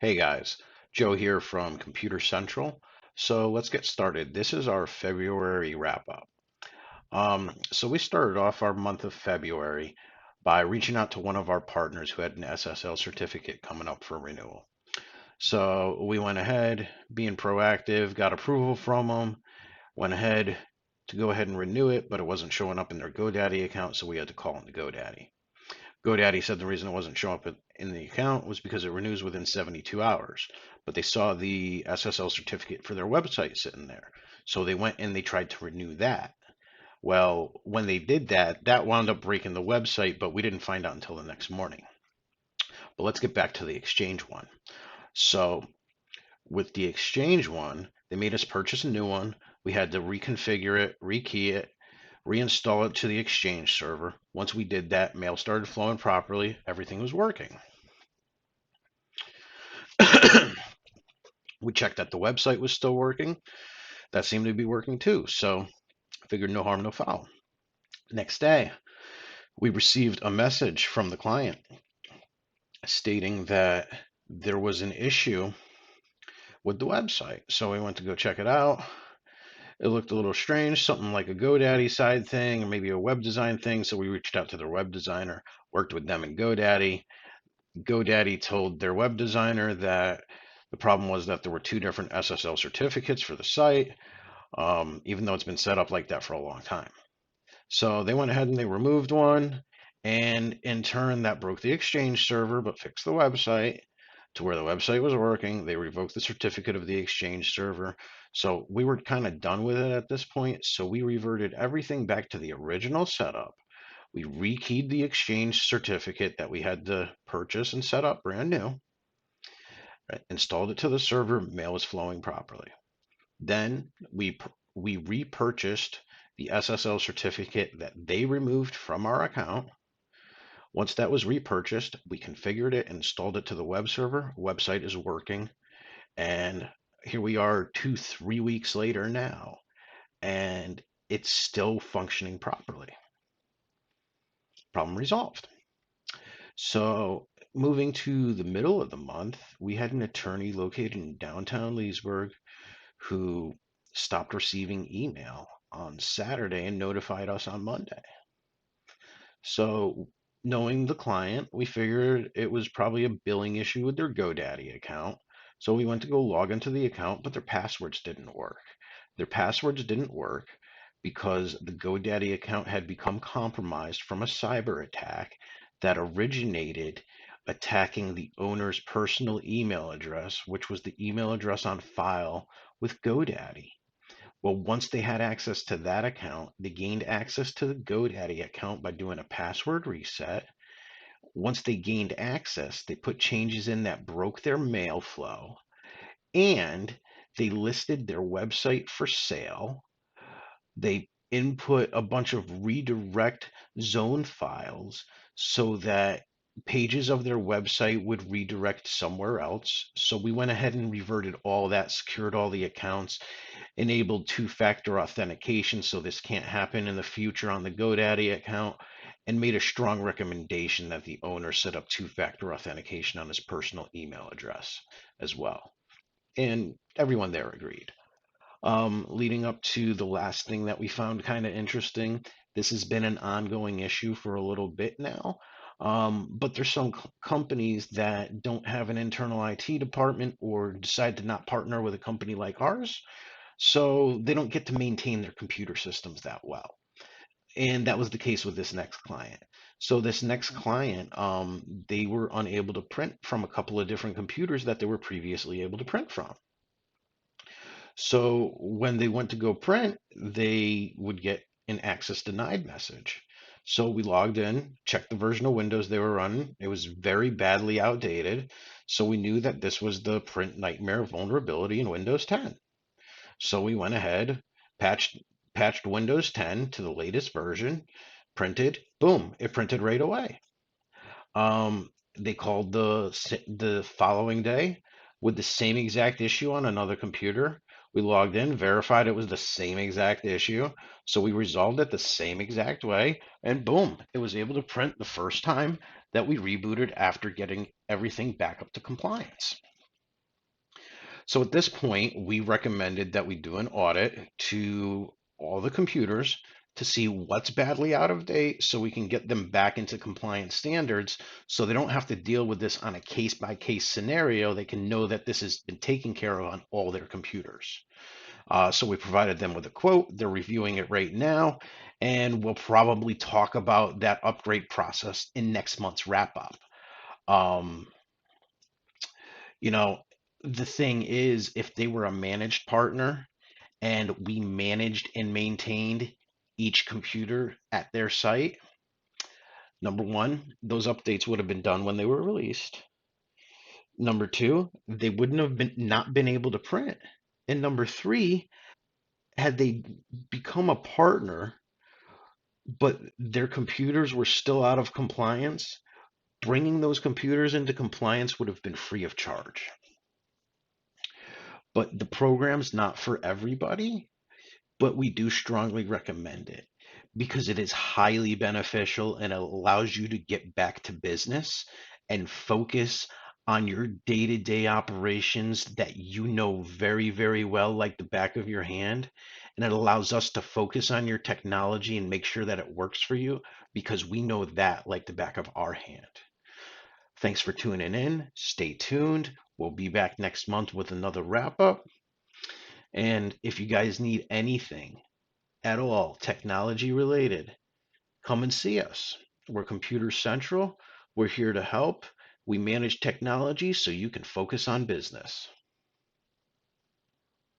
Hey guys, Joe here from Computer Central. So let's get started. This is our February wrap up. So we started off our month of February by reaching out to one of our partners who had an SSL certificate coming up for renewal. So we went ahead, being proactive, got approval from them, went ahead to go ahead and renew it, but it wasn't showing up in their GoDaddy account, so we had to call into GoDaddy. GoDaddy said the reason it wasn't showing up in the account was because it renews within 72 hours. But they saw the SSL certificate for their website sitting there. So they went and they tried to renew that. Well, when they did that, that wound up breaking the website, but we didn't find out until the next morning. But let's get back to the Exchange one. So with the Exchange one, they made us purchase a new one. We had to reconfigure it, rekey it, reinstall it to the Exchange server. Once we did that, mail started flowing properly. Everything was working. We checked that the website was still working. That seemed to be working too. So I figured no harm, no foul. Next day, we received a message from the client stating that there was an issue with the website. So we went to go check it out. It looked a little strange, something like a GoDaddy side thing or maybe a web design thing. So we reached out to their web designer, worked with them in GoDaddy. GoDaddy told their web designer that the problem was that there were two different SSL certificates for the site, even though it's been set up like that for a long time. So they went ahead and they removed one, and in turn, that broke the Exchange server but fixed the website to where the website was working. They revoked the certificate of the Exchange server. So we were kind of done with it at this point. So we reverted everything back to the original setup. We rekeyed the Exchange certificate that we had to purchase and set up brand new, right? Installed it to the server, mail was flowing properly. Then we repurchased the SSL certificate that they removed from our account. Once that was repurchased, we configured it, installed it to the web server. Website is working, and here we are 3 weeks later now, and it's still functioning properly. Problem resolved. So moving to the middle of the month, we had an attorney located in downtown Leesburg who stopped receiving email on Saturday and notified us on Monday. So, knowing the client, we figured it was probably a billing issue with their GoDaddy account. So, we went to go log into the account, but their passwords didn't work. Their passwords didn't work because the GoDaddy account had become compromised from a cyber attack that originated attacking the owner's personal email address, which was the email address on file with GoDaddy. Well, once they had access to that account, they gained access to the GoDaddy account by doing a password reset. Once they gained access, they put changes in that broke their mail flow and they listed their website for sale. They input a bunch of redirect zone files so that pages of their website would redirect somewhere else. So we went ahead and reverted all that, secured all the accounts, enabled two-factor authentication so this can't happen in the future on the GoDaddy account, and made a strong recommendation that the owner set up two-factor authentication on his personal email address as well. And everyone there agreed. Leading up to the last thing that we found kind of interesting, this has been an ongoing issue for a little bit now. But there's some companies that don't have an internal IT department or decide to not partner with a company like ours. So they don't get to maintain their computer systems that well. And that was the case with this next client. So this next client, they were unable to print from a couple of different computers that they were previously able to print from. So when they went to go print, they would get an access denied message. So we logged in, checked the version of Windows they were running. It was very badly outdated. So we knew that this was the print nightmare vulnerability in Windows 10. So we went ahead, patched patched Windows 10 to the latest version, printed, boom, it printed right away. They called the following day with the same exact issue on another computer. We logged in, verified it was the same exact issue, so we resolved it the same exact way, and boom, it was able to print the first time that we rebooted after getting everything back up to compliance. So at this point, we recommended that we do an audit to all the computers to see what's badly out of date so we can get them back into compliance standards so they don't have to deal with this on a case by case scenario. They can know that this has been taken care of on all their computers. So we provided them with a quote. They're reviewing it right now, and we'll probably talk about that upgrade process in next month's wrap up. Um, you know, the thing is, if they were a managed partner and we managed and maintained each computer at their site, number one, those updates would have been done when they were released. Number two, they wouldn't have been not been able to print. And number three, had they become a partner, but their computers were still out of compliance, bringing those computers into compliance would have been free of charge. But the program's not for everybody, but we do strongly recommend it because it is highly beneficial and it allows you to get back to business and focus on your day-to-day operations that you know very, very well, like the back of your hand. And it allows us to focus on your technology and make sure that it works for you because we know that like the back of our hand. Thanks for tuning in. Stay tuned. We'll be back next month with another wrap up. And if you guys need anything at all technology related, come and see us. We're Computer Central. We're here to help. We manage technology so you can focus on business.